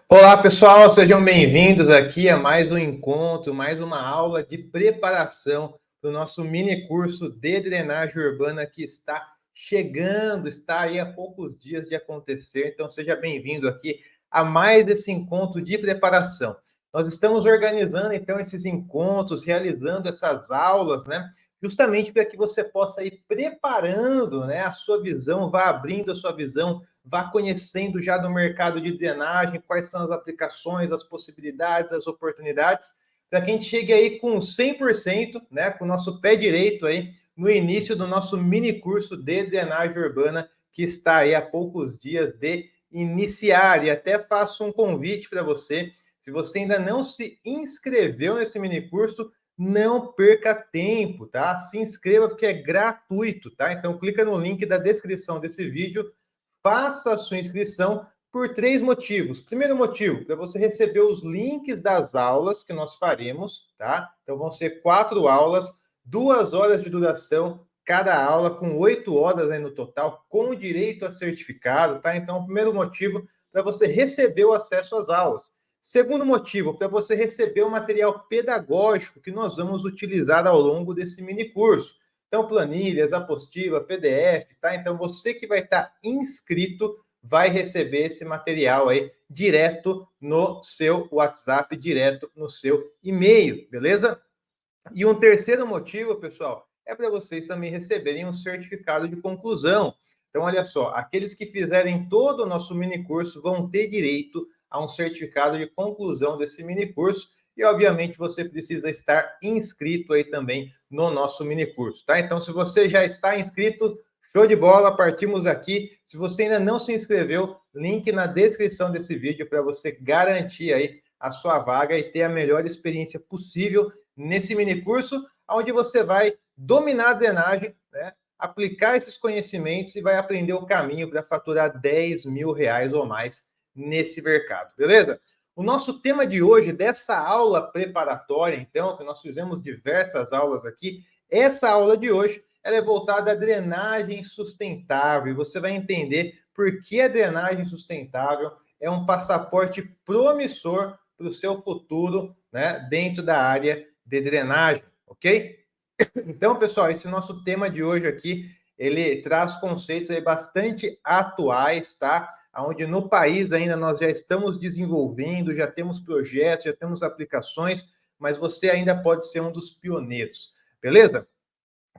Olá, pessoal, sejam bem-vindos aqui a mais um encontro, mais uma aula de preparação do nosso mini curso de drenagem urbana que está chegando, está aí há poucos dias de acontecer. Então, seja bem-vindo aqui a mais esse encontro de preparação. Nós estamos organizando, então, esses encontros, realizando essas aulas, né? Justamente para que você possa ir preparando, né, a sua visão, vá abrindo a sua visão, vá conhecendo já do mercado de drenagem, quais são as aplicações, as possibilidades, as oportunidades, para que a gente chegue aí com 100%, né, com o nosso pé direito aí, no início do nosso mini curso de drenagem urbana, que está aí há poucos dias de iniciar. E até faço um convite para você, se você ainda não se inscreveu nesse mini curso, não perca tempo, tá? Se inscreva porque é gratuito, tá? Então clica no link da descrição desse vídeo, faça a sua inscrição por 3 motivos. Primeiro motivo, para você receber os links das aulas que nós faremos, tá? Então vão ser 4 aulas, 2 horas de duração cada aula, com 8 horas aí no total, com direito a certificado, tá? Então, primeiro motivo, para você receber o acesso às aulas. Segundo motivo, para você receber o material pedagógico que nós vamos utilizar ao longo desse mini curso. Então, planilhas, apostila, PDF, tá? Então, você que vai estar inscrito vai receber esse material aí direto no seu WhatsApp, direto no seu e-mail, beleza? E um terceiro motivo, pessoal, é para vocês também receberem um certificado de conclusão. Então, olha só, aqueles que fizerem todo o nosso mini curso vão ter direito a um certificado de conclusão desse mini curso. E, obviamente, você precisa estar inscrito aí também no nosso mini curso, tá? Então, se você já está inscrito, show de bola, partimos aqui. Se você ainda não se inscreveu, link na descrição desse vídeo para você garantir aí a sua vaga e ter a melhor experiência possível nesse mini curso, onde você vai dominar a drenagem, né? Aplicar esses conhecimentos e vai aprender o caminho para faturar 10 mil reais ou mais nesse mercado, beleza? O nosso tema de hoje, dessa aula preparatória, então, que nós fizemos diversas aulas aqui, essa aula de hoje, ela é voltada à drenagem sustentável. E você vai entender por que a drenagem sustentável é um passaporte promissor para o seu futuro, né, dentro da área de drenagem, ok? Então, pessoal, esse nosso tema de hoje aqui, ele traz conceitos aí bastante atuais, tá? Onde no país ainda nós já estamos desenvolvendo, já temos projetos, já temos aplicações, mas você ainda pode ser um dos pioneiros, beleza?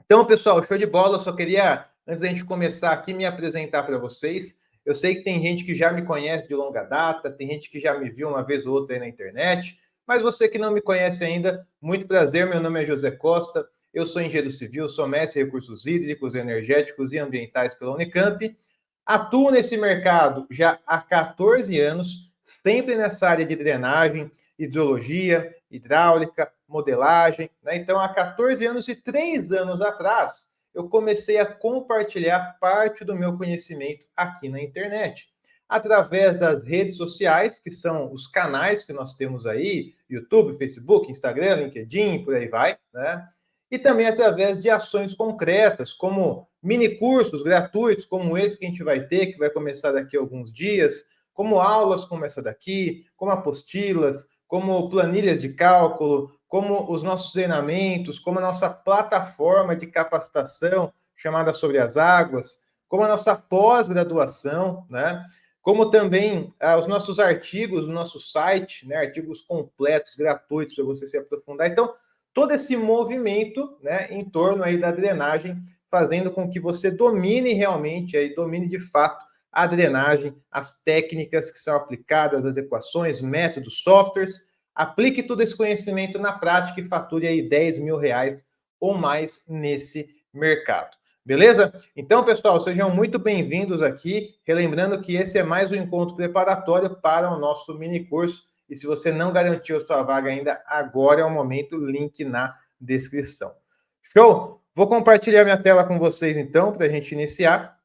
Então, pessoal, show de bola. Eu só queria, antes da gente começar aqui, me apresentar para vocês. Eu sei que tem gente que já me conhece de longa data, tem gente que já me viu uma vez ou outra aí na internet, mas você que não me conhece ainda, muito prazer. Meu nome é José Costa, eu sou engenheiro civil, sou mestre em recursos hídricos, energéticos e ambientais pela Unicamp. Atuo nesse mercado já há 14 anos, sempre nessa área de drenagem, hidrologia, hidráulica, modelagem, né? Então, há 14 anos e 3 anos atrás, eu comecei a compartilhar parte do meu conhecimento aqui na internet, através das redes sociais, que são os canais que nós temos aí, YouTube, Facebook, Instagram, LinkedIn, por aí vai, né? E também através de ações concretas, como mini cursos gratuitos, como esse que a gente vai ter, que vai começar daqui a alguns dias, como aulas como essa daqui, como apostilas, como planilhas de cálculo, como os nossos treinamentos, como a nossa plataforma de capacitação chamada Sobre as Águas, como a nossa pós-graduação, né? Como também os nossos artigos no nosso site, né? Artigos completos, gratuitos para você se aprofundar. Então, todo esse movimento, né, em torno aí da drenagem, fazendo com que você domine realmente, aí, domine de fato a drenagem, as técnicas que são aplicadas, as equações, métodos, softwares. Aplique todo esse conhecimento na prática e fature aí 10 mil reais ou mais nesse mercado. Beleza? Então, pessoal, sejam muito bem-vindos aqui. Relembrando que esse é mais um encontro preparatório para o nosso mini curso. E se você não garantiu a sua vaga ainda, agora é o momento, link na descrição. Show? Vou compartilhar minha tela com vocês, então, para a gente iniciar.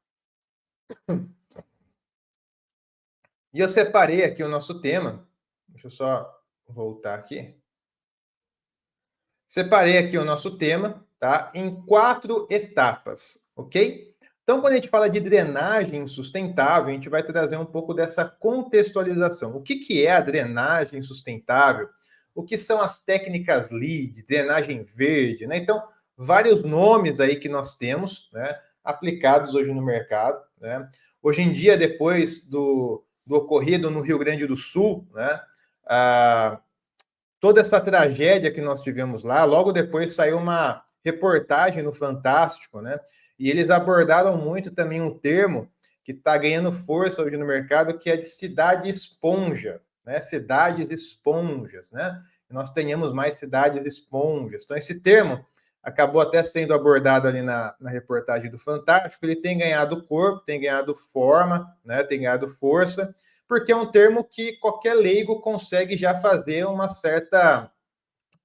E eu separei aqui o nosso tema. Deixa eu só voltar aqui. Separei aqui o nosso tema, tá? Em 4 etapas, ok? Então, quando a gente fala de drenagem sustentável, a gente vai trazer um pouco dessa contextualização. O que, que é a drenagem sustentável? O que são as técnicas LEED, drenagem verde, né? Então, vários nomes aí que nós temos, né, aplicados hoje no mercado, né? Hoje em dia, depois do ocorrido no Rio Grande do Sul, né, toda essa tragédia que nós tivemos lá, logo depois saiu uma reportagem no Fantástico, né? E eles abordaram muito também um termo que está ganhando força hoje no mercado, que é de cidade esponja, né? Cidades esponjas, né? Nós tenhamos mais cidades esponjas. Então, esse termo acabou até sendo abordado ali na reportagem do Fantástico. Ele tem ganhado corpo, tem ganhado forma, né? Tem ganhado força, porque é um termo que qualquer leigo consegue já fazer uma certa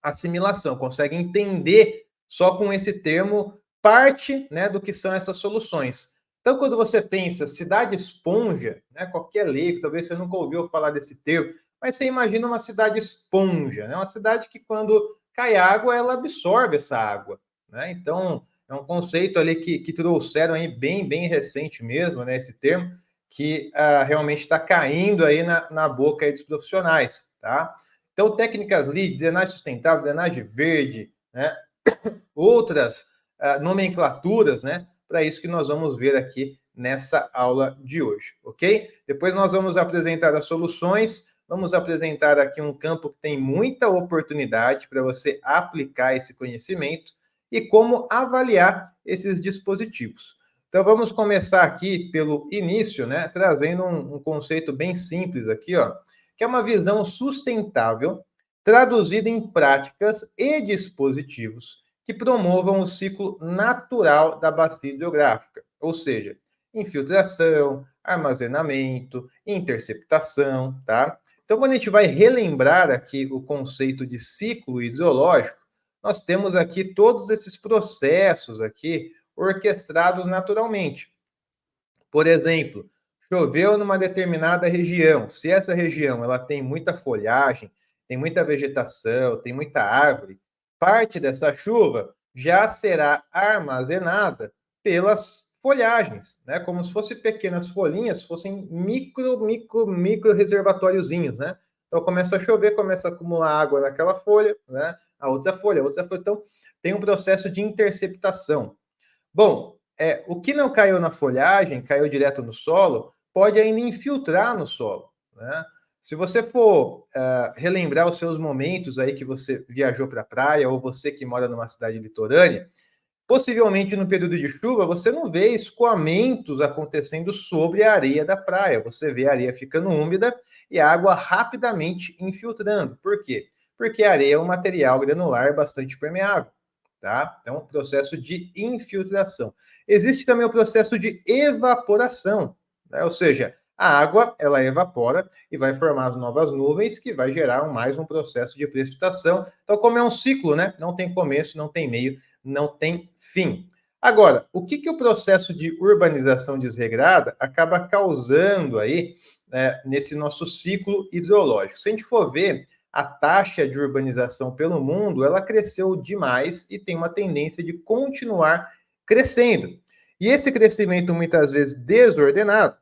assimilação, consegue entender só com esse termo parte, né, do que são essas soluções. Então, quando você pensa cidade esponja, né, qualquer leigo, talvez você nunca ouviu falar desse termo, mas você imagina uma cidade esponja, né, uma cidade que quando cai água, ela absorve essa água, né? Então, é um conceito ali que trouxeram aí bem recente mesmo, né, esse termo, que realmente está caindo aí na boca aí dos profissionais, tá? Então, técnicas LEED, drenagem sustentável, drenagem verde, né? Outras nomenclaturas, né? Para isso que nós vamos ver aqui nessa aula de hoje, ok? Depois nós vamos apresentar as soluções, vamos apresentar aqui um campo que tem muita oportunidade para você aplicar esse conhecimento e como avaliar esses dispositivos. Então vamos começar aqui pelo início, né? Trazendo um conceito bem simples aqui, ó, que é uma visão sustentável traduzida em práticas e dispositivos que promovam o ciclo natural da bacia hidrográfica, ou seja, infiltração, armazenamento, interceptação, tá? Então, quando a gente vai relembrar aqui o conceito de ciclo hidrológico, nós temos aqui todos esses processos aqui orquestrados naturalmente. Por exemplo, choveu numa determinada região. Se essa região ela tem muita folhagem, tem muita vegetação, tem muita árvore, parte dessa chuva já será armazenada pelas folhagens, né? Como se fossem pequenas folhinhas, fossem micro reservatóriozinhos, né? Então começa a chover, começa a acumular água naquela folha, né? A outra folha, a outra folha. Então tem um processo de interceptação. Bom, o que não caiu na folhagem, caiu direto no solo, pode ainda infiltrar no solo, né? Se você for relembrar os seus momentos aí que você viajou para a praia, ou você que mora numa cidade litorânea, possivelmente no período de chuva, você não vê escoamentos acontecendo sobre a areia da praia. Você vê a areia ficando úmida e a água rapidamente infiltrando. Por quê? Porque a areia é um material granular bastante permeável, tá? Então, processo de infiltração. Existe também o processo de evaporação, né? Ou seja, a água ela evapora e vai formar novas nuvens que vai gerar mais um processo de precipitação. Então, como é um ciclo, né? Não tem começo, não tem meio, não tem fim. Agora, o que o processo de urbanização desregrada acaba causando aí, né, nesse nosso ciclo hidrológico? Se a gente for ver, a taxa de urbanização pelo mundo, ela cresceu demais e tem uma tendência de continuar crescendo. E esse crescimento, muitas vezes desordenado,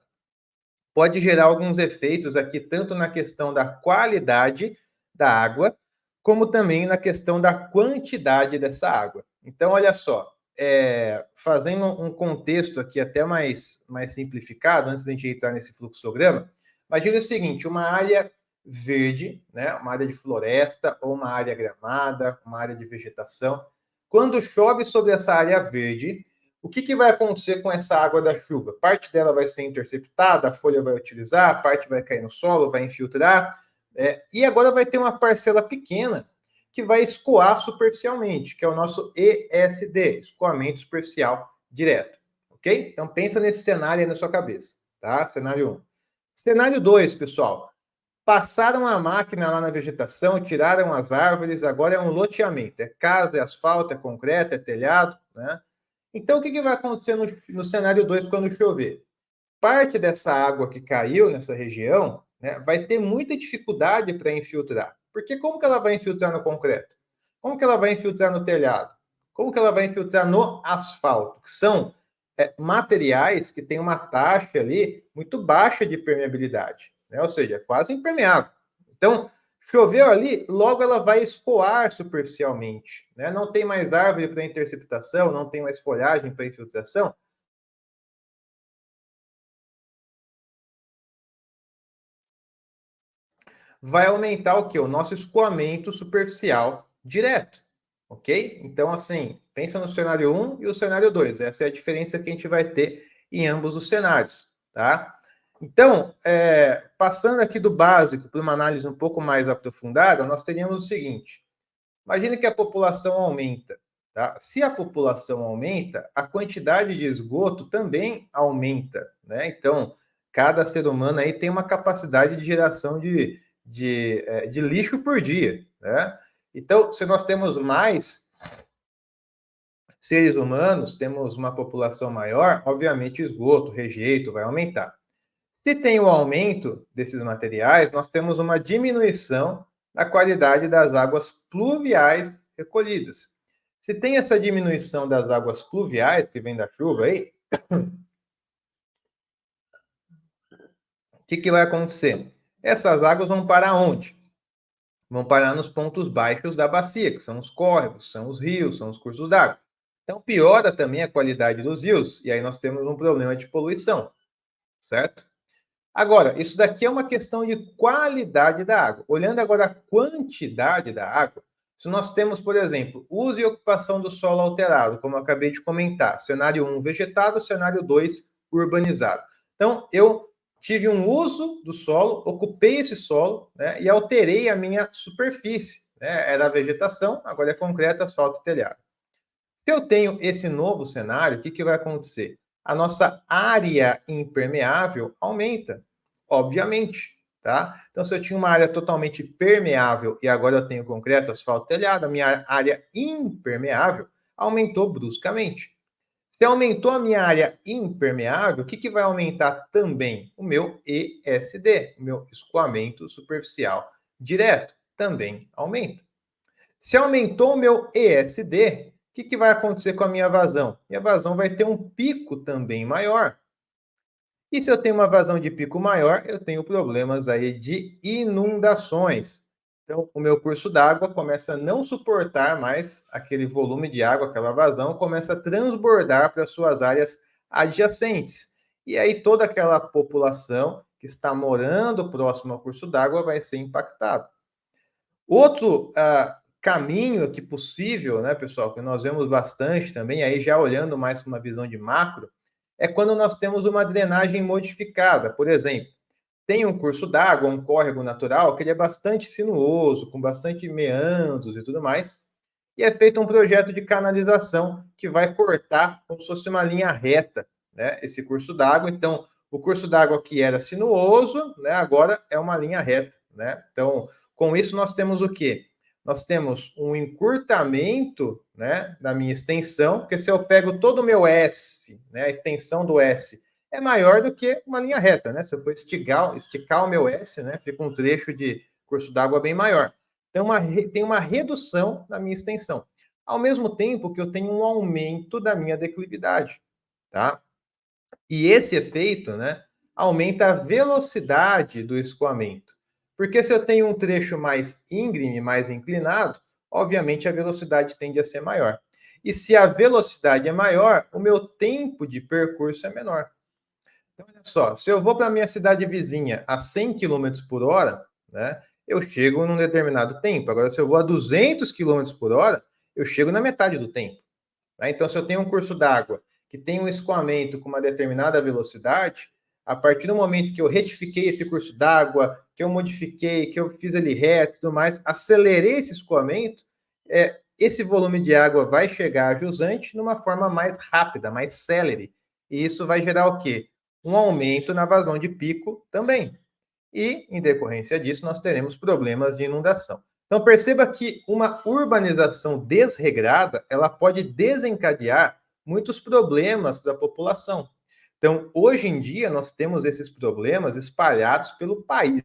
pode gerar alguns efeitos aqui, tanto na questão da qualidade da água, como também na questão da quantidade dessa água. Então, olha só, fazendo um contexto aqui até mais simplificado, antes de a gente entrar nesse fluxograma, imagine o seguinte, uma área verde, né, uma área de floresta, ou uma área gramada, uma área de vegetação. Quando chove sobre essa área verde, o que vai acontecer com essa água da chuva? Parte dela vai ser interceptada, a folha vai utilizar, parte vai cair no solo, vai infiltrar, e agora vai ter uma parcela pequena que vai escoar superficialmente, que é o nosso ESD, escoamento superficial direto, ok? Então pensa nesse cenário aí na sua cabeça, tá? Cenário 1. Cenário 2, pessoal. Passaram a máquina lá na vegetação, tiraram as árvores, agora é um loteamento, é casa, é asfalto, é concreto, é telhado, né? Então, o que vai acontecer no cenário 2 quando chover? Parte dessa água que caiu nessa região, né, vai ter muita dificuldade para infiltrar. Porque como que ela vai infiltrar no concreto? Como que ela vai infiltrar no telhado? Como que ela vai infiltrar no asfalto? Que são materiais que têm uma taxa ali muito baixa de permeabilidade, né? Ou seja, quase impermeável. Então, choveu ali, logo ela vai escoar superficialmente, né? Não tem mais árvore para interceptação, não tem mais folhagem para infiltração. Vai aumentar o que? O nosso escoamento superficial direto, ok? Então, assim, pensa no cenário 1 e o cenário 2. Essa é a diferença que a gente vai ter em ambos os cenários, tá? Então, passando aqui do básico para uma análise um pouco mais aprofundada, nós teríamos o seguinte: imagine que a população aumenta, tá? Se a população aumenta, a quantidade de esgoto também aumenta, né? Então, cada ser humano aí tem uma capacidade de geração de lixo por dia, né? Então, se nós temos mais seres humanos, temos uma população maior, obviamente o esgoto, o rejeito vai aumentar. Se tem o aumento desses materiais, nós temos uma diminuição da qualidade das águas pluviais recolhidas. Se tem essa diminuição das águas pluviais, que vem da chuva aí, o que vai acontecer? Essas águas vão parar onde? Vão parar nos pontos baixos da bacia, que são os córregos, são os rios, são os cursos d'água. Então piora também a qualidade dos rios, e aí nós temos um problema de poluição, certo? Agora, isso daqui é uma questão de qualidade da água. Olhando agora a quantidade da água, se nós temos, por exemplo, uso e ocupação do solo alterado, como eu acabei de comentar, cenário 1 vegetado, cenário 2 urbanizado. Então, eu tive um uso do solo, ocupei esse solo, né, e alterei a minha superfície, né? Era vegetação, agora é concreto, asfalto e telhado. Se eu tenho esse novo cenário, o que vai acontecer? A nossa área impermeável aumenta, obviamente, tá? Então, se eu tinha uma área totalmente permeável e agora eu tenho concreto, asfalto, telhado, a minha área impermeável aumentou bruscamente. Se aumentou a minha área impermeável, o que vai aumentar também? O meu ESD, o meu escoamento superficial direto, também aumenta. Se aumentou o meu ESD, o que vai acontecer com a minha vazão? Minha vazão vai ter um pico também maior. E se eu tenho uma vazão de pico maior, eu tenho problemas aí de inundações. Então, o meu curso d'água começa a não suportar mais aquele volume de água, aquela vazão, começa a transbordar para suas áreas adjacentes. E aí toda aquela população que está morando próximo ao curso d'água vai ser impactada. Outro caminho aqui possível, né, pessoal, que nós vemos bastante também, aí já olhando mais para uma visão de macro, é quando nós temos uma drenagem modificada. Por exemplo, tem um curso d'água, um córrego natural, que ele é bastante sinuoso, com bastante meandros e tudo mais, e é feito um projeto de canalização que vai cortar como se fosse uma linha reta, né, esse curso d'água. Então, o curso d'água que era sinuoso, né, agora é uma linha reta, né? Então, com isso nós temos o quê? Nós temos um encurtamento, né, da minha extensão, porque se eu pego todo o meu S, né, a extensão do S é maior do que uma linha reta, né? Se eu for esticar o meu S, né, fica um trecho de curso d'água bem maior. Então, tem uma redução na minha extensão, ao mesmo tempo que eu tenho um aumento da minha declividade, tá? E esse efeito, né, aumenta a velocidade do escoamento. Porque se eu tenho um trecho mais íngreme, mais inclinado, obviamente a velocidade tende a ser maior. E se a velocidade é maior, o meu tempo de percurso é menor. Então, olha só, se eu vou para a minha cidade vizinha a 100 quilômetros por hora, né, eu chego num determinado tempo. Agora, se eu vou a 200 quilômetros por hora, eu chego na metade do tempo. Né? Então, se eu tenho um curso d'água que tem um escoamento com uma determinada velocidade, a partir do momento que eu retifiquei esse curso d'água, que eu modifiquei, que eu fiz ele reto e tudo mais, acelerei esse escoamento, esse volume de água vai chegar a jusante numa forma mais rápida, mais célere. E isso vai gerar o quê? Um aumento na vazão de pico também. E, em decorrência disso, nós teremos problemas de inundação. Então, perceba que uma urbanização desregrada, ela pode desencadear muitos problemas para a população. Então, hoje em dia, nós temos esses problemas espalhados pelo país.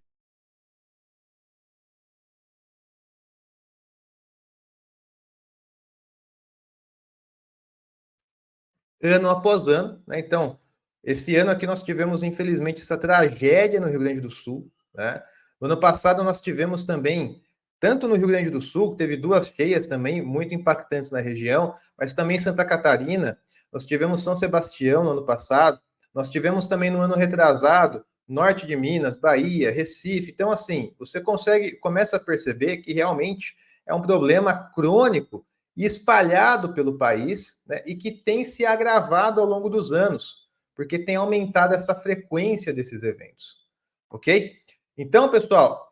ano após ano, né? Então, esse ano aqui nós tivemos, infelizmente, essa tragédia no Rio Grande do Sul, né? No ano passado nós tivemos também, tanto no Rio Grande do Sul, que teve duas cheias também muito impactantes na região, mas também Santa Catarina, nós tivemos São Sebastião no ano passado, nós tivemos também no ano retrasado, norte de Minas, Bahia, Recife. Então, assim, você começa a perceber que realmente é um problema crônico e espalhado pelo país, né, e que tem se agravado ao longo dos anos, porque tem aumentado essa frequência desses eventos, ok? Então, pessoal,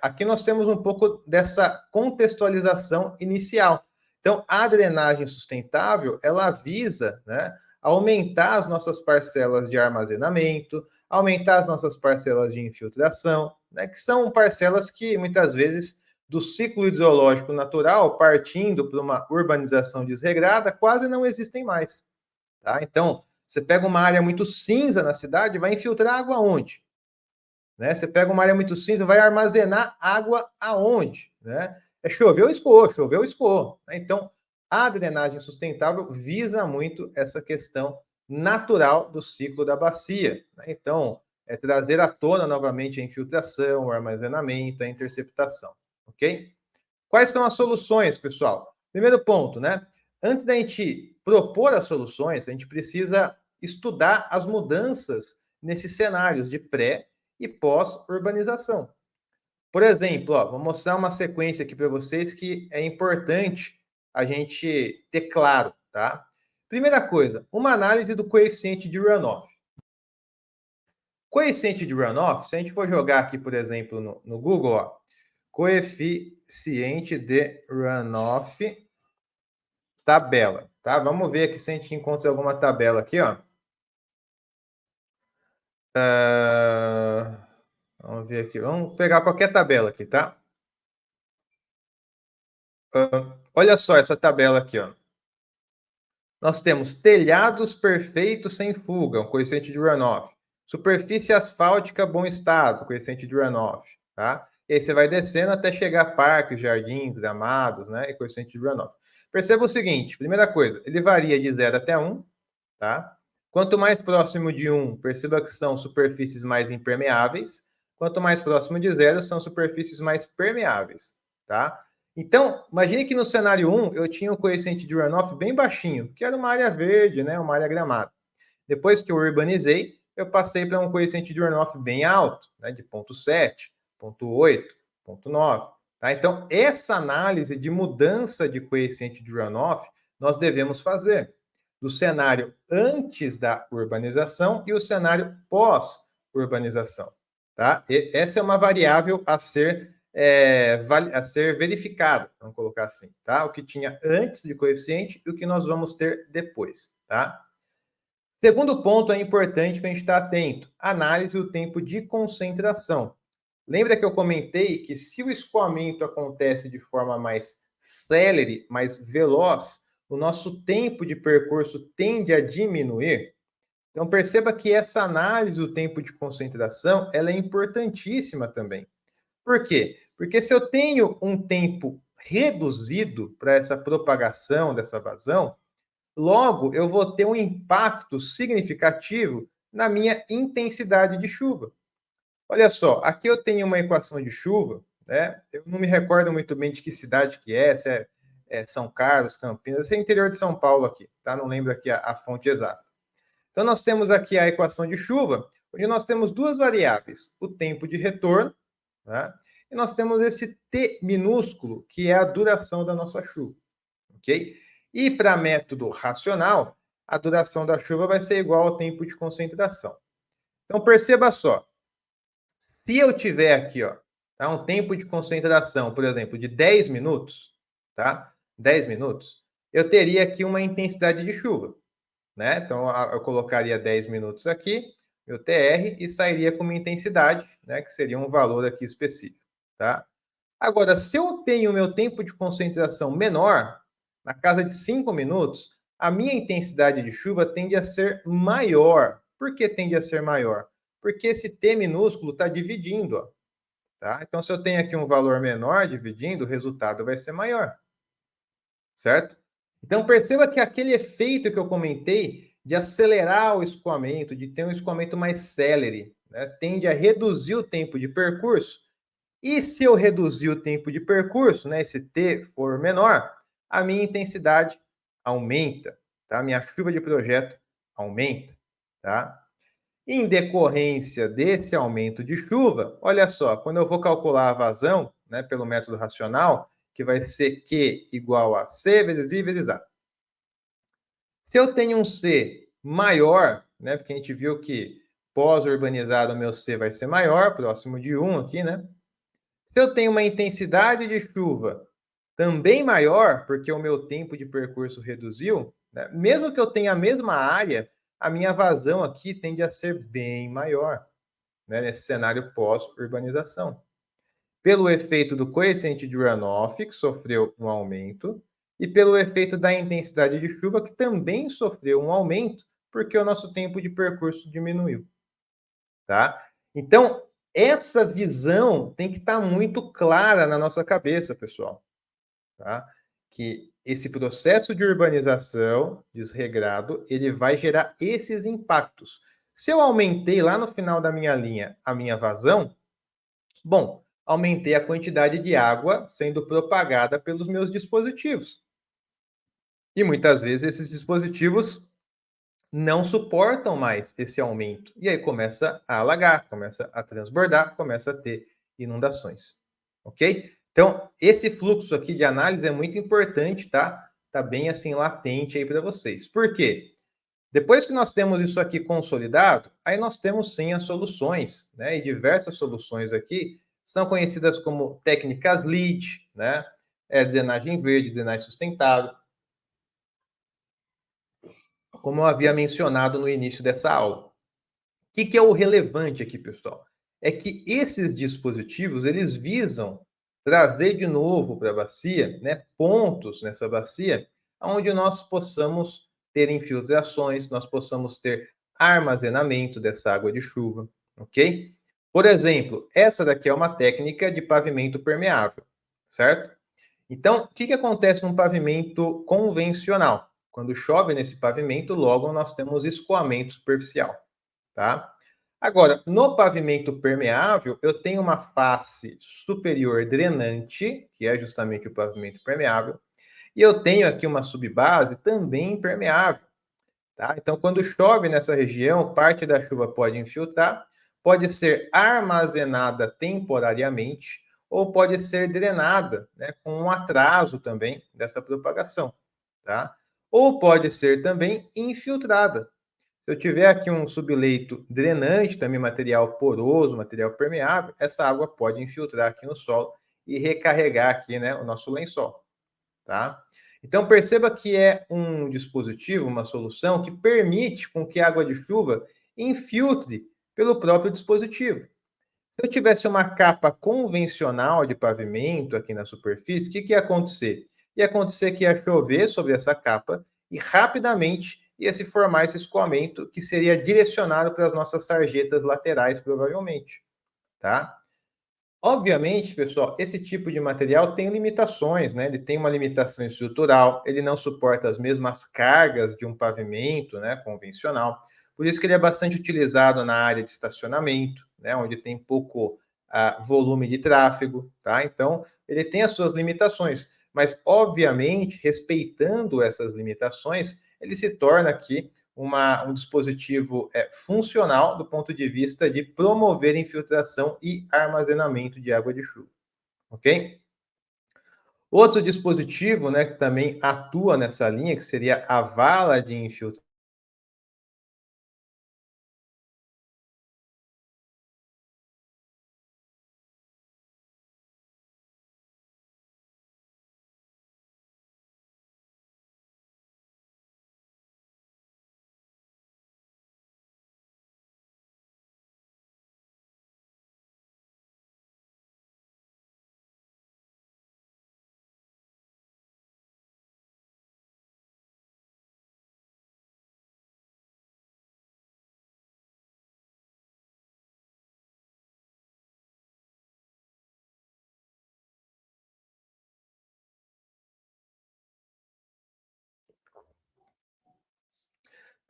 aqui nós temos um pouco dessa contextualização inicial. Então, a drenagem sustentável, ela visa, né, aumentar as nossas parcelas de armazenamento, aumentar as nossas parcelas de infiltração, né, que são parcelas que muitas vezes do ciclo hidrológico natural, partindo para uma urbanização desregrada, quase não existem mais. Tá? Então, você pega uma área muito cinza na cidade, vai infiltrar água aonde? Né? Você pega uma área muito cinza, vai armazenar água aonde? Né? Choveu, escoou, choveu, escoou. Né? Então, a drenagem sustentável visa muito essa questão natural do ciclo da bacia. Né? Então, é trazer à tona novamente a infiltração, o armazenamento, a interceptação. Ok? Quais são as soluções, pessoal? Primeiro ponto, né? Antes da gente propor as soluções, a gente precisa estudar as mudanças nesses cenários de pré e pós-urbanização. Por exemplo, ó, vou mostrar uma sequência aqui para vocês que é importante a gente ter claro, tá? Primeira coisa, uma análise do coeficiente de runoff. Coeficiente de runoff, se a gente for jogar aqui, por exemplo, no Google, ó, coeficiente de runoff, tabela, tá? Vamos ver aqui se a gente encontra alguma tabela aqui, ó. Vamos ver aqui. Vamos pegar qualquer tabela aqui, tá? Olha só essa tabela aqui, ó. Nós temos telhados perfeitos sem fuga, um coeficiente de runoff. Superfície asfáltica bom estado, coeficiente de runoff, tá? E aí você vai descendo até chegar a parques, jardins, gramados, né? E coeficiente de runoff. Perceba o seguinte, primeira coisa, ele varia de 0 até 1, tá? Quanto mais próximo de 1, perceba que são superfícies mais impermeáveis. Quanto mais próximo de 0, são superfícies mais permeáveis, tá? Então, imagine que no cenário 1 eu tinha um coeficiente de runoff bem baixinho, que era uma área verde, né, uma área gramada. Depois que eu urbanizei, eu passei para um coeficiente de runoff bem alto, né, de 0,7, 0,8, 0,9. Tá? Então, essa análise de mudança de coeficiente de runoff nós devemos fazer do cenário antes da urbanização e o cenário pós-urbanização. Tá? E essa é uma variável a ser verificada, vamos colocar assim, tá? O que tinha antes de coeficiente e o que nós vamos ter depois, tá? Segundo ponto é importante para a gente estar atento, análise do tempo de concentração. Lembra que eu comentei que se o escoamento acontece de forma mais célere, mais veloz, o nosso tempo de percurso tende a diminuir? Então perceba que essa análise do tempo de concentração, ela é importantíssima também. Por quê? Porque se eu tenho um tempo reduzido para essa propagação dessa vazão, logo eu vou ter um impacto significativo na minha intensidade de chuva. Olha só, aqui eu tenho uma equação de chuva, né? Eu não me recordo muito bem de que cidade que se é São Carlos, Campinas, é interior de São Paulo aqui, tá? Não lembro aqui a fonte exata. Então nós temos aqui a equação de chuva, onde nós temos duas variáveis, o tempo de retorno, né? E nós temos esse T minúsculo, que é a duração da nossa chuva, ok? E para método racional, a duração da chuva vai ser igual ao tempo de concentração. Então perceba só, se eu tiver aqui, ó, tá, um tempo de concentração, por exemplo, de 10 minutos, tá? 10 minutos, eu teria aqui uma intensidade de chuva, né? Então eu colocaria 10 minutos aqui, meu TR, e sairia com uma intensidade, né, que seria um valor aqui específico, tá? Agora, se eu tenho o meu tempo de concentração menor, na casa de 5 minutos, a minha intensidade de chuva tende a ser maior. Por que tende a ser maior? Porque esse T minúsculo está dividindo, ó, tá? Então, se eu tenho aqui um valor menor dividindo, o resultado vai ser maior, certo? Então, perceba que aquele efeito que eu comentei de acelerar o escoamento, de ter um escoamento mais célere, né, tende a reduzir o tempo de percurso. E se eu reduzir o tempo de percurso, né, esse T for menor, a minha intensidade aumenta, tá? A minha chuva de projeto aumenta, tá? Em decorrência desse aumento de chuva, olha só, quando eu vou calcular a vazão, né, pelo método racional, que vai ser Q igual a C vezes I vezes A. Se eu tenho um C maior, né, porque a gente viu que pós-urbanizado o meu C vai ser maior, próximo de 1 aqui, né? Se eu tenho uma intensidade de chuva também maior, porque o meu tempo de percurso reduziu, né, mesmo que eu tenha a mesma área, a minha vazão aqui tende a ser bem maior, né, nesse cenário pós-urbanização. Pelo efeito do coeficiente de runoff, que sofreu um aumento, e pelo efeito da intensidade de chuva, que também sofreu um aumento, porque o nosso tempo de percurso diminuiu. Tá? Então, essa visão tem que estar muito clara na nossa cabeça, pessoal. Tá? Que esse processo de urbanização desregrado, ele vai gerar esses impactos. Se eu aumentei lá no final da minha linha a minha vazão, bom, aumentei a quantidade de água sendo propagada pelos meus dispositivos. E muitas vezes esses dispositivos não suportam mais esse aumento. E aí começa a alagar, começa a transbordar, começa a ter inundações. Ok? Então, esse fluxo aqui de análise é muito importante, tá? Tá bem assim latente aí para vocês. Por quê? Depois que nós temos isso aqui consolidado, aí nós temos sim as soluções, né? E diversas soluções aqui são conhecidas como técnicas LEED, né? Drenagem verde, drenagem sustentável, como eu havia mencionado no início dessa aula. O que é o relevante aqui, pessoal? É que esses dispositivos, eles visam trazer de novo para a bacia, né, pontos nessa bacia, onde nós possamos ter infiltrações, nós possamos ter armazenamento dessa água de chuva, ok? Por exemplo, essa daqui é uma técnica de pavimento permeável, certo? Então, o que acontece num pavimento convencional? Quando chove nesse pavimento, logo nós temos escoamento superficial, tá? Agora, no pavimento permeável, eu tenho uma face superior drenante, que é justamente o pavimento permeável, e eu tenho aqui uma subbase também impermeável, tá? Então, quando chove nessa região, parte da chuva pode infiltrar, pode ser armazenada temporariamente, ou pode ser drenada, né, com um atraso também dessa propagação, tá? Ou pode ser também infiltrada. Se eu tiver aqui um subleito drenante, também material poroso, material permeável, essa água pode infiltrar aqui no solo e recarregar aqui, né, o nosso lençol, tá? Então perceba que é um dispositivo, uma solução que permite com que a água de chuva infiltre pelo próprio dispositivo. Se eu tivesse uma capa convencional de pavimento aqui na superfície, o que ia acontecer? Ia acontecer que ia chover sobre essa capa e rapidamente ia se formar esse escoamento que seria direcionado para as nossas sarjetas laterais, provavelmente, tá? Obviamente, pessoal, esse tipo de material tem limitações, né? Ele tem uma limitação estrutural, ele não suporta as mesmas cargas de um pavimento, né, convencional. Por isso que ele é bastante utilizado na área de estacionamento, né, onde tem pouco volume de tráfego, tá? Então, ele tem as suas limitações, mas obviamente, respeitando essas limitações, ele se torna aqui um dispositivo funcional do ponto de vista de promover infiltração e armazenamento de água de chuva, ok? Outro dispositivo, né, que também atua nessa linha, que seria a vala de infiltração,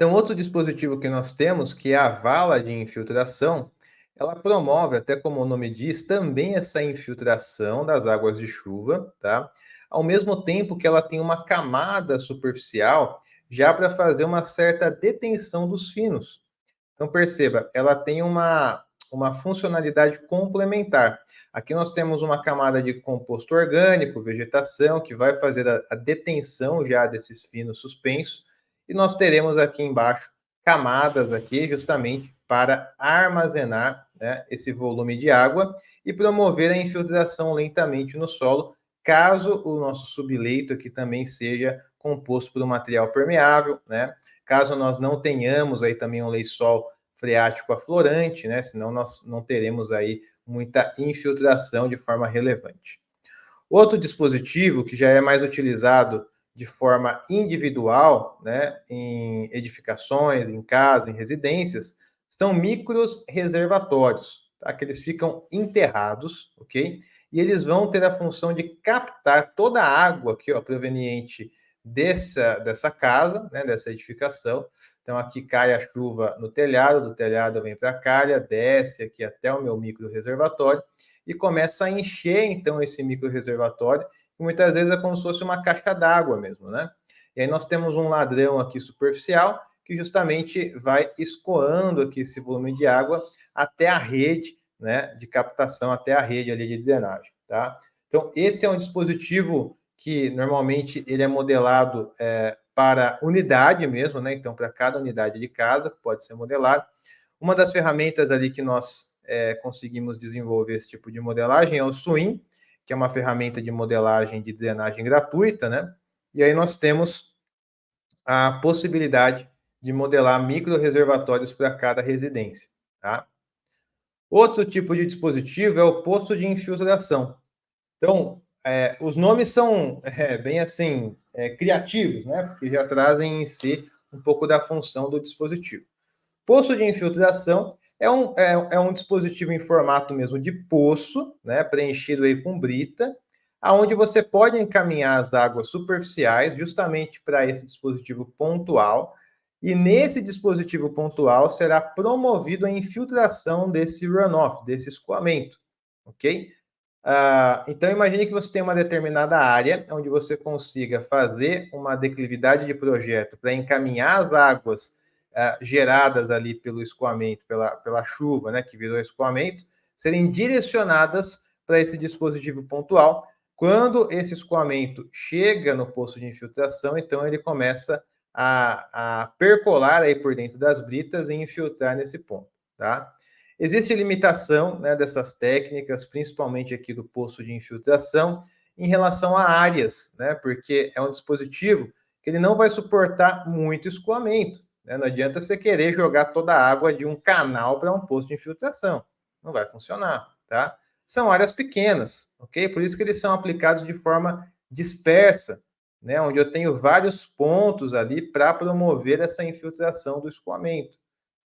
Então, outro dispositivo que nós temos, que é a vala de infiltração, ela promove, até como o nome diz, também essa infiltração das águas de chuva, tá? Ao mesmo tempo que ela tem uma camada superficial já para fazer uma certa detenção dos finos. Então, perceba, ela tem uma funcionalidade complementar. Aqui nós temos uma camada de composto orgânico, vegetação, que vai fazer a detenção já desses finos suspensos, e nós teremos aqui embaixo camadas aqui justamente para armazenar, né, esse volume de água e promover a infiltração lentamente no solo, caso o nosso subleito aqui também seja composto por um material permeável, né? Caso nós não tenhamos aí também um lençol freático aflorante, né? Senão nós não teremos aí muita infiltração de forma relevante. Outro dispositivo que já é mais utilizado de forma individual, né, em edificações, em casa, em residências, são micros reservatórios, tá? Que eles ficam enterrados, ok? E eles vão ter a função de captar toda a água aqui, ó, proveniente dessa casa, né, dessa edificação. Então aqui cai a chuva no telhado, do telhado vem para a calha, desce aqui até o meu micro reservatório e começa a encher, então, esse micro reservatório, que muitas vezes é como se fosse uma caixa d'água mesmo, né? E aí nós temos um ladrão aqui superficial, que justamente vai escoando aqui esse volume de água até a rede, né, de captação, até a rede ali de drenagem, tá? Então, esse é um dispositivo que normalmente ele é modelado para unidade mesmo, né? Então, para cada unidade de casa pode ser modelado. Uma das ferramentas ali que nós conseguimos desenvolver esse tipo de modelagem é o Swim, que é uma ferramenta de modelagem de drenagem gratuita, né? E aí nós temos a possibilidade de modelar micro-reservatórios para cada residência, tá? Outro tipo de dispositivo é o poço de infiltração. Então, os nomes são bem assim, criativos, né? Porque já trazem em si um pouco da função do dispositivo. Poço de infiltração é um dispositivo em formato mesmo de poço, né, preenchido aí com brita, aonde você pode encaminhar as águas superficiais justamente para esse dispositivo pontual, e nesse dispositivo pontual será promovido a infiltração desse runoff, desse escoamento, ok? Então imagine que você tem uma determinada área onde você consiga fazer uma declividade de projeto para encaminhar as águas geradas ali pelo escoamento, pela chuva, né, que virou escoamento, serem direcionadas para esse dispositivo pontual. Quando esse escoamento chega no poço de infiltração, então ele começa a percolar aí por dentro das britas e infiltrar nesse ponto, tá? Existe limitação, né, dessas técnicas, principalmente aqui do poço de infiltração, em relação a áreas, né, porque é um dispositivo que ele não vai suportar muito escoamento, né? Não adianta você querer jogar toda a água de um canal para um poço de infiltração. Não vai funcionar, tá? São áreas pequenas, ok? Por isso que eles são aplicados de forma dispersa, né? Onde eu tenho vários pontos ali para promover essa infiltração do escoamento,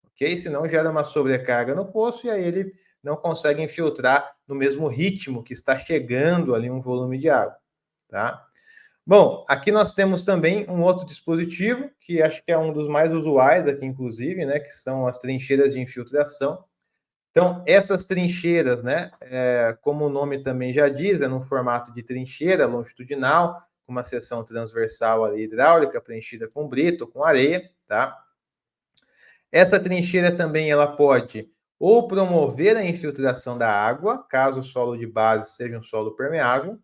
ok? Senão gera uma sobrecarga no poço e aí ele não consegue infiltrar no mesmo ritmo que está chegando ali um volume de água, tá? Bom, aqui nós temos também um outro dispositivo, que acho que é um dos mais usuais aqui, inclusive, né, que são as trincheiras de infiltração. Então, essas trincheiras, né, como o nome também já diz, é no formato de trincheira longitudinal, com uma seção transversal ali hidráulica, preenchida com brito, com areia, tá? Essa trincheira também ela pode ou promover a infiltração da água, caso o solo de base seja um solo permeável,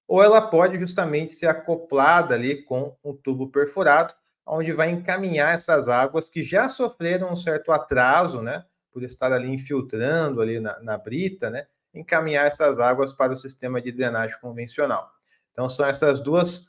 ou ela pode justamente ser acoplada ali com um tubo perfurado, onde vai encaminhar essas águas que já sofreram um certo atraso, né, por estar ali infiltrando ali na brita, né, encaminhar essas águas para o sistema de drenagem convencional. Então são essas duas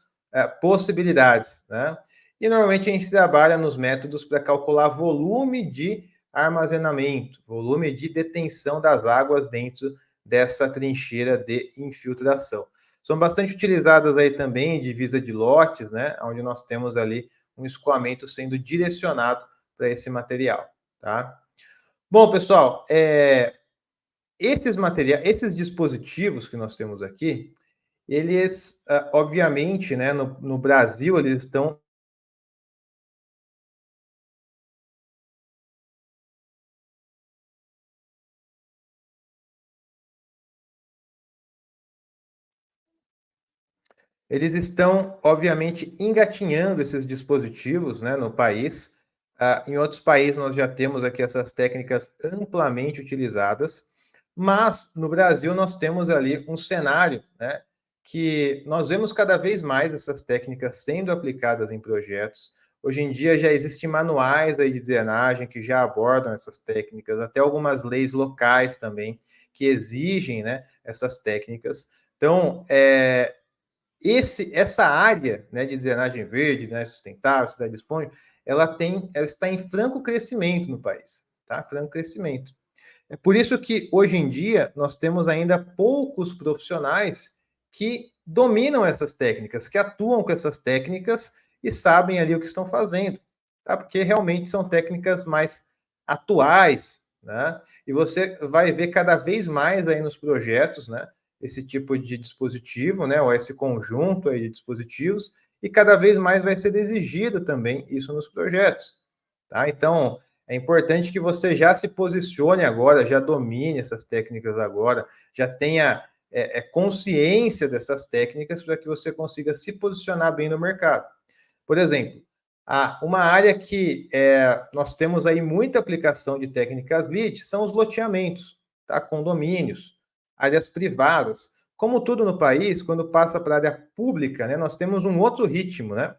possibilidades, né? E normalmente a gente trabalha nos métodos para calcular volume de armazenamento, volume de detenção das águas dentro dessa trincheira de infiltração. São bastante utilizadas aí também em divisa de lotes, né, onde nós temos ali um escoamento sendo direcionado para esse material, tá? Bom, pessoal, esses dispositivos que nós temos aqui, eles, obviamente, né, no Brasil, eles estão eles estão, obviamente, engatinhando esses dispositivos, né, no país. Em outros países, nós já temos aqui essas técnicas amplamente utilizadas, mas no Brasil nós temos ali um cenário, né, que nós vemos cada vez mais essas técnicas sendo aplicadas em projetos. Hoje em dia já existem manuais aí de drenagem que já abordam essas técnicas, até algumas leis locais também que exigem, né, essas técnicas. Então, essa área, né, de drenagem verde, né, sustentável, cidade exponge, ela está em franco crescimento no país, tá? Franco crescimento. É por isso que hoje em dia nós temos ainda poucos profissionais que dominam essas técnicas, que atuam com essas técnicas e sabem ali o que estão fazendo, tá? Porque realmente são técnicas mais atuais, né? E você vai ver cada vez mais aí nos projetos, né? Esse tipo de dispositivo, né? Ou esse conjunto aí de dispositivos, e cada vez mais vai ser exigido também isso nos projetos, tá? Então, é importante que você já se posicione agora, já domine essas técnicas agora, já tenha consciência dessas técnicas para que você consiga se posicionar bem no mercado. Por exemplo, uma área que nós temos aí muita aplicação de técnicas LEED são os loteamentos, tá? Condomínios, áreas privadas. Como tudo no país, quando passa para a área pública, né, nós temos um outro ritmo, né?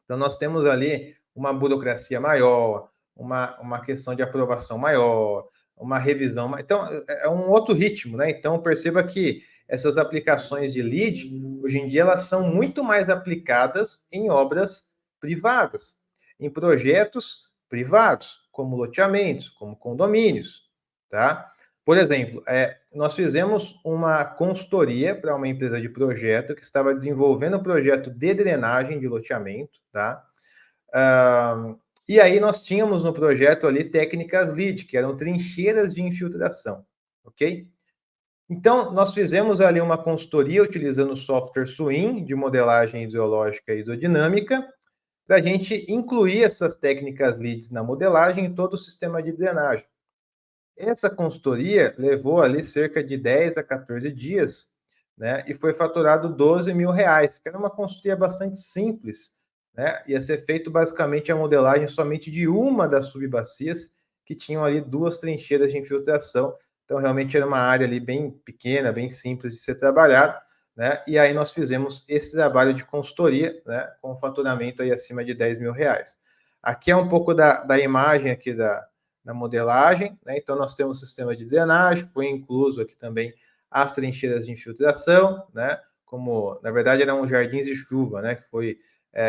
Então, nós temos ali uma burocracia maior, uma questão de aprovação maior, uma revisão. Então, é um outro ritmo, né? Então, perceba que essas aplicações de lead, hoje em dia, elas são muito mais aplicadas em obras privadas, em projetos privados, como loteamentos, como condomínios, tá? Por exemplo, nós fizemos uma consultoria para uma empresa de projeto que estava desenvolvendo um projeto de drenagem de loteamento, tá? E aí nós tínhamos no projeto ali técnicas LEED, que eram trincheiras de infiltração, ok? Então, nós fizemos ali uma consultoria utilizando o software Swim de modelagem hidrológica e isodinâmica, para a gente incluir essas técnicas LEEDs na modelagem em todo o sistema de drenagem. Essa consultoria levou ali cerca de 10 a 14 dias, né? E foi faturado R$ 12.000, que era uma consultoria bastante simples, né? Ia ser feito basicamente a modelagem somente de uma das subbacias, que tinham ali duas trincheiras de infiltração. Então, realmente era uma área ali bem pequena, bem simples de ser trabalhada, né? E aí nós fizemos esse trabalho de consultoria, né? Com faturamento aí acima de R$ 10.000. Aqui é um pouco da imagem aqui da modelagem, né? Então nós temos o sistema de drenagem, foi incluso aqui também as trincheiras de infiltração, né? Como na verdade eram jardins de chuva, né? Que foi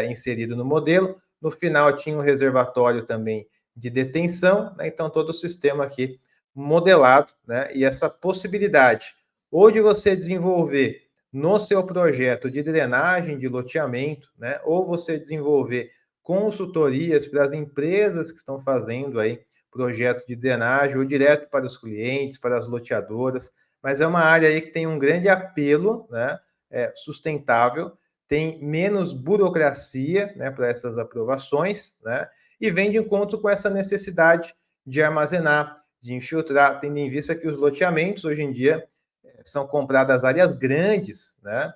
inserido no modelo. No final tinha um reservatório também de detenção, né? Então todo o sistema aqui modelado, né? E essa possibilidade ou de você desenvolver no seu projeto de drenagem de loteamento, né? Ou você desenvolver consultorias para as empresas que estão fazendo aí projetos de drenagem ou direto para os clientes, para as loteadoras, mas é uma área aí que tem um grande apelo, né, sustentável, tem menos burocracia, né, para essas aprovações, né, e vem de encontro com essa necessidade de armazenar, de infiltrar, tendo em vista que os loteamentos hoje em dia são compradas áreas grandes, né,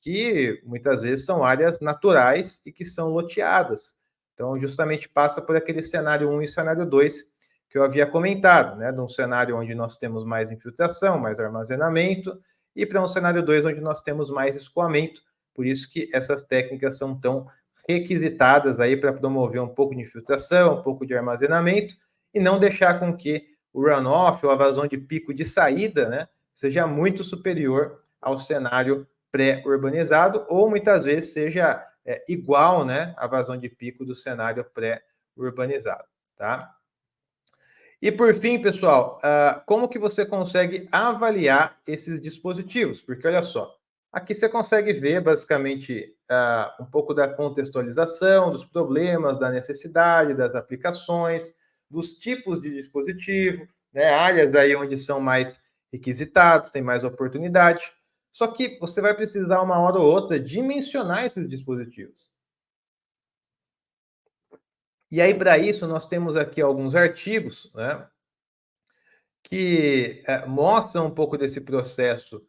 que muitas vezes são áreas naturais e que são loteadas. Então, justamente passa por aquele cenário 1 e cenário 2 que eu havia comentado, né? De um cenário onde nós temos mais infiltração, mais armazenamento, e para um cenário 2 onde nós temos mais escoamento. Por isso que essas técnicas são tão requisitadas aí para promover um pouco de infiltração, um pouco de armazenamento, e não deixar com que o runoff ou a vazão de pico de saída, né, seja muito superior ao cenário pré-urbanizado, ou muitas vezes seja igual, né, à vazão de pico do cenário pré-urbanizado, tá? E por fim, pessoal, como que você consegue avaliar esses dispositivos? Porque olha só, aqui você consegue ver basicamente um pouco da contextualização, dos problemas, da necessidade, das aplicações, dos tipos de dispositivo, né, áreas aí onde são mais requisitados, tem mais oportunidade. Só que você vai precisar uma hora ou outra dimensionar esses dispositivos. E aí, para isso, nós temos aqui alguns artigos, né, que mostram um pouco desse processo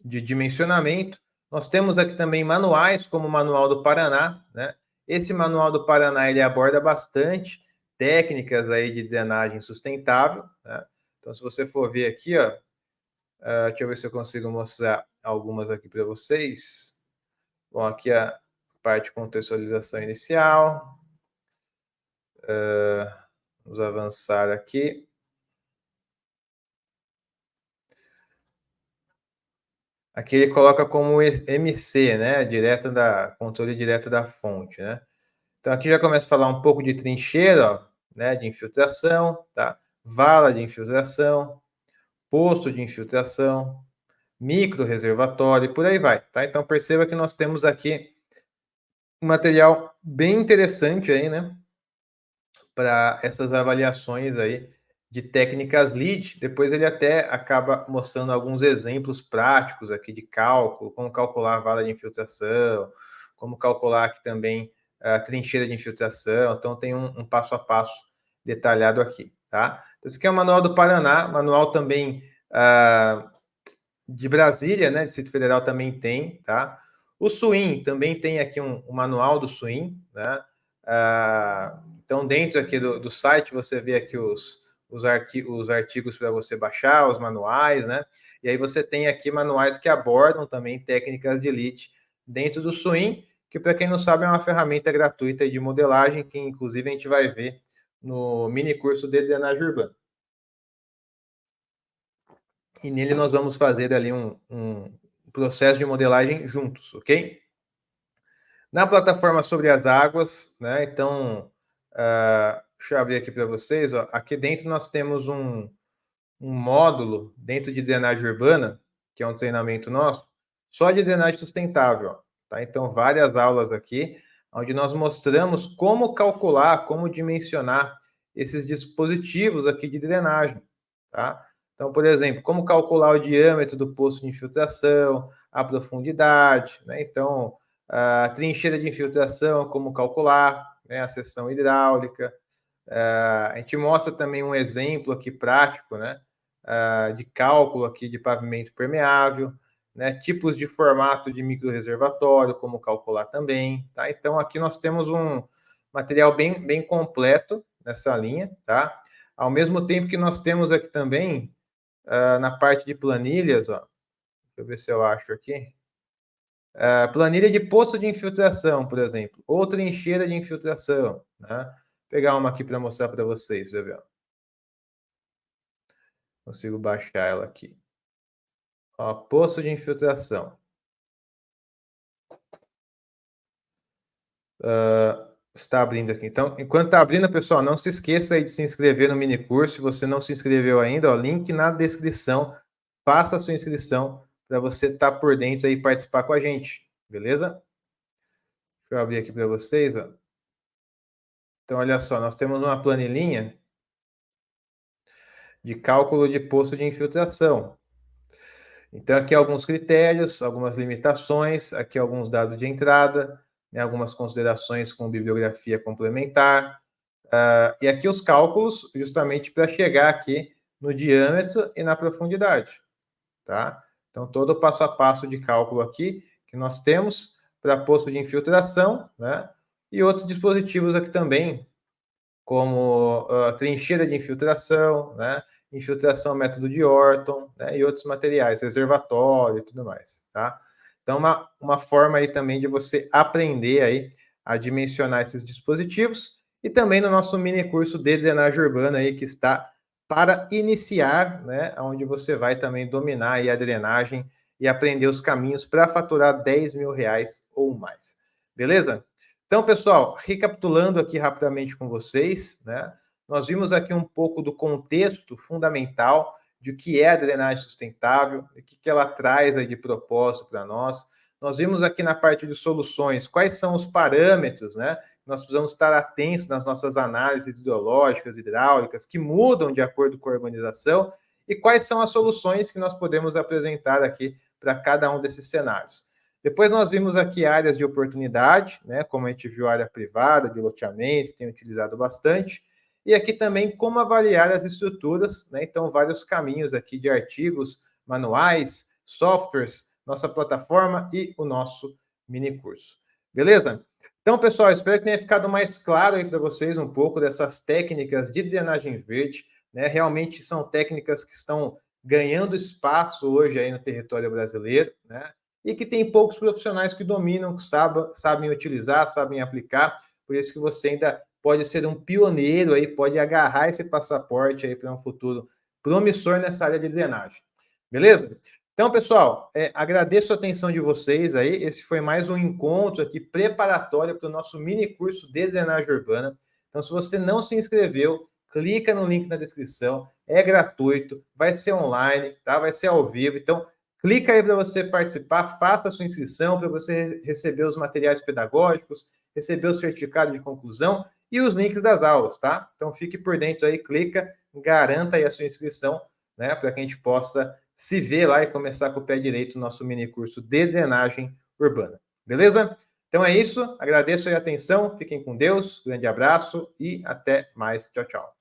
de dimensionamento. Nós temos aqui também manuais, como o Manual do Paraná, né? Esse Manual do Paraná, ele aborda bastante técnicas aí de drenagem sustentável, né? Então, se você for ver aqui, ó, deixa eu ver se eu consigo mostrar algumas aqui para vocês. Bom, aqui a parte de contextualização inicial. Vamos avançar aqui. Aqui ele coloca como MC, né? Controle direto da fonte, né? Então aqui já começa a falar um pouco de trincheira, ó, né? De infiltração, tá? Vala de infiltração, poço de infiltração, micro reservatório, e por aí vai, tá? Então perceba que nós temos aqui um material bem interessante aí, né? Para essas avaliações aí de técnicas LEED. Depois ele até acaba mostrando alguns exemplos práticos aqui de cálculo, como calcular a vala de infiltração, como calcular aqui também a trincheira de infiltração. Então tem um passo a passo detalhado aqui, tá? Esse aqui é o Manual do Paraná, manual também de Brasília, né? Distrito Federal também tem, tá? O SUIN também tem aqui um manual do SUIN, né? Então, dentro aqui do site, você vê aqui os artigos para você baixar, os manuais, né? E aí você tem aqui manuais que abordam também técnicas de LEED dentro do SUIN, que, para quem não sabe, é uma ferramenta gratuita de modelagem, que inclusive a gente vai ver no mini curso de drenagem urbana. E nele nós vamos fazer ali um processo de modelagem juntos, ok? Na plataforma sobre as águas, né? Então, deixa eu abrir aqui para vocês. Ó, aqui dentro nós temos um módulo dentro de drenagem urbana, que é um treinamento nosso, só de drenagem sustentável. Ó, tá? Então, várias aulas aqui, onde nós mostramos como calcular, como dimensionar esses dispositivos aqui de drenagem, tá? Então, por exemplo, como calcular o diâmetro do poço de infiltração, a profundidade, né? Então, a trincheira de infiltração, como calcular, né? A seção hidráulica. A gente mostra também um exemplo aqui prático, né? De cálculo aqui de pavimento permeável, né? Tipos de formato de microreservatório, como calcular também, tá? Então, aqui nós temos um material bem completo nessa linha, tá? Ao mesmo tempo que nós temos aqui também, na parte de planilhas, ó, deixa eu ver se eu acho aqui, planilha de poço de infiltração, por exemplo, ou trincheira de infiltração, né? Vou pegar uma aqui para mostrar para vocês, ver. Consigo baixar ela aqui. Ó, poço de infiltração. Está abrindo aqui. Então, enquanto está abrindo, pessoal, não se esqueça aí de se inscrever no mini curso. Se você não se inscreveu ainda, ó, link na descrição. Faça a sua inscrição para você estar por dentro aí e participar com a gente, beleza? Deixa eu abrir aqui para vocês, ó. Então, olha só, nós temos uma planilhinha de cálculo de poço de infiltração. Então, aqui alguns critérios, algumas limitações, aqui alguns dados de entrada, né, algumas considerações com bibliografia complementar, e aqui os cálculos, justamente para chegar aqui no diâmetro e na profundidade, tá? Então, todo o passo a passo de cálculo aqui que nós temos para poço de infiltração, né? E outros dispositivos aqui também, como trincheira de infiltração, né? Infiltração método de Orton, né? E outros materiais, reservatório e tudo mais, tá? Então, uma forma aí também de você aprender aí a dimensionar esses dispositivos, e também no nosso mini curso de drenagem urbana aí, que está para iniciar, né? Onde você vai também dominar aí a drenagem e aprender os caminhos para faturar 10 mil reais ou mais. Beleza? Então, pessoal, recapitulando aqui rapidamente com vocês, né? Nós vimos aqui um pouco do contexto fundamental de o que é a drenagem sustentável, o que ela traz aí de propósito para nós. Nós vimos aqui na parte de soluções quais são os parâmetros, né? Nós precisamos estar atentos nas nossas análises hidrológicas, hidráulicas, que mudam de acordo com a urbanização, e quais são as soluções que nós podemos apresentar aqui para cada um desses cenários. Depois nós vimos aqui áreas de oportunidade, né, como a gente viu a área privada, de loteamento, que tem utilizado bastante, e aqui também como avaliar as estruturas, né, então vários caminhos aqui de artigos, manuais, softwares, nossa plataforma e o nosso mini curso. Beleza? Então, pessoal, espero que tenha ficado mais claro aí para vocês um pouco dessas técnicas de drenagem verde, né? Realmente são técnicas que estão ganhando espaço hoje aí no território brasileiro, né? E que tem poucos profissionais que dominam, que sabem utilizar, sabem aplicar. Por isso que você ainda pode ser um pioneiro aí, pode agarrar esse passaporte aí para um futuro promissor nessa área de drenagem. Beleza? Então, pessoal, agradeço a atenção de vocês aí. Esse foi mais um encontro aqui preparatório para o nosso mini curso de drenagem urbana. Então, se você não se inscreveu, clica no link na descrição. É gratuito, vai ser online, tá? Vai ser ao vivo. Então, clica aí para você participar, faça a sua inscrição para você receber os materiais pedagógicos, receber o certificado de conclusão e os links das aulas, tá? Então, fique por dentro aí, clica, garanta aí a sua inscrição, né? Para que a gente possa se ver lá e começar com o pé direito o nosso mini curso de drenagem urbana. Beleza? Então é isso. Agradeço a atenção. Fiquem com Deus. Grande abraço e até mais. Tchau, tchau.